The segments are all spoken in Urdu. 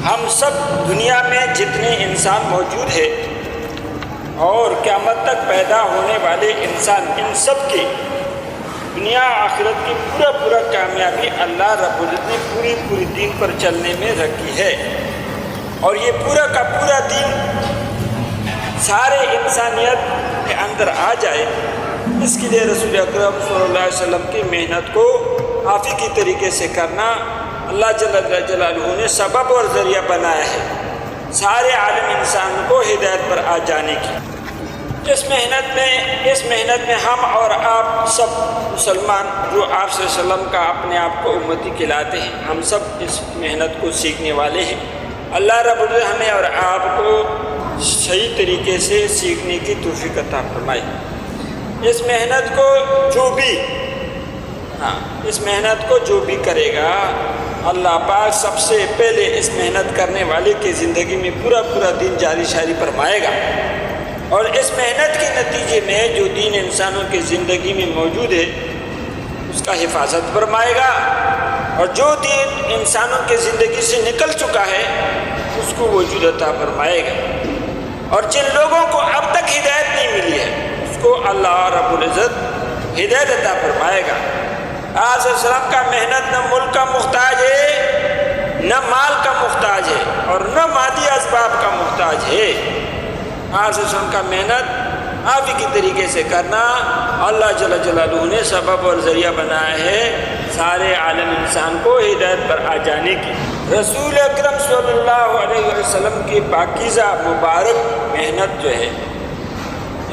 ہم سب دنیا میں جتنے انسان موجود ہیں اور قیامت تک پیدا ہونے والے انسان، ان سب کی دنیا آخرت کی پورا کامیابی اللہ رب العزت نے پوری دین پر چلنے میں رکھی ہے، اور یہ پورا کا پورا دین سارے انسانیت کے اندر آ جائے، اس کے لیے رسول اکرم صلی اللہ علیہ وسلم کی محنت کو آپ ہی کی طریقے سے کرنا اللہ جل جلالہ نے سبب اور ذریعہ بنایا ہے سارے عالم انسان کو ہدایت پر آ جانے کی۔ اس محنت میں ہم اور آپ سب مسلمان جو آپ صلی اللہ علیہ وسلم کا اپنے آپ کو امتی کہلاتے ہیں، ہم سب اس محنت کو سیکھنے والے ہیں۔ اللہ رب العزت ہمیں اور آپ کو صحیح طریقے سے سیکھنے کی توفیق عطا فرمائے۔ اس محنت کو جو بھی کرے گا، اللہ پاک سب سے پہلے اس محنت کرنے والے کی زندگی میں پورا دین جاری شاری فرمائے گا، اور اس محنت کے نتیجے میں جو دین انسانوں کی زندگی میں موجود ہے اس کا حفاظت فرمائے گا، اور جو دین انسانوں کی زندگی سے نکل چکا ہے اس کو وجود عطا فرمائے گا، اور جن لوگوں کو اب تک ہدایت نہیں ملی ہے اس کو اللہ رب العزت ہدایت عطا فرمائے گا۔ آپ صلی اللہ علیہ وسلم کا محنت نہ ملک کا محتاج ہے، نہ مال کا محتاج ہے، اور نہ مادی اسباب کا محتاج ہے۔ آپ صلی اللہ علیہ وسلم کا محنت آپ ہی کی طریقے سے کرنا اللہ جل جلالہ نے سبب اور ذریعہ بنایا ہے سارے عالم انسان کو ہدایت پر آ جانے کی۔ رسول اکرم صلی اللہ علیہ وسلم کی پاکیزہ مبارک محنت جو ہے،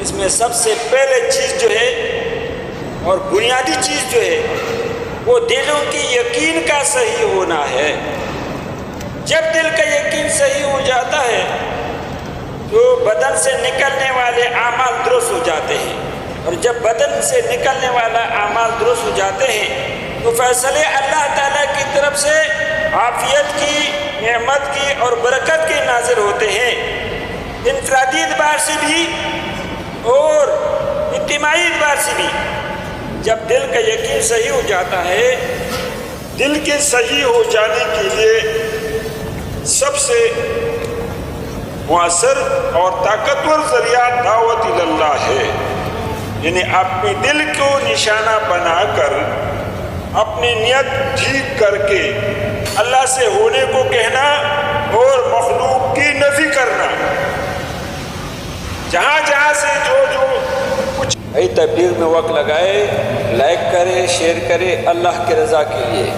اس میں سب سے پہلے چیز جو ہے اور بنیادی چیز جو ہے وہ دلوں کی یقین کا صحیح ہونا ہے۔ جب دل کا یقین صحیح ہو جاتا ہے تو بدن سے نکلنے والے اعمال درست ہو جاتے ہیں، اور جب بدن سے نکلنے والا اعمال درست ہو جاتے ہیں تو فیصلے اللہ تعالیٰ کی طرف سے عافیت کی، نعمت کی اور برکت کے نازل ہوتے ہیں، انفرادی اعتبار سے بھی اور اجتماعی اعتبار سے بھی۔ جب دل کا یقین صحیح ہو جاتا ہے، دل کے صحیح ہو جانے کے لیے سب سے مؤثر اور طاقتور ذریعہ دعوت اللہ ہے، یعنی اپنے دل کو نشانہ بنا کر اپنی نیت ٹھیک کر کے اللہ سے ہونے کو کہنا اور مخلوق کی نفی کرنا۔ جہاں سے جو کچھ تبلیغ میں وقت لگائے، لائک کرے، شیئر کرے اللہ کی رضا کے لیے۔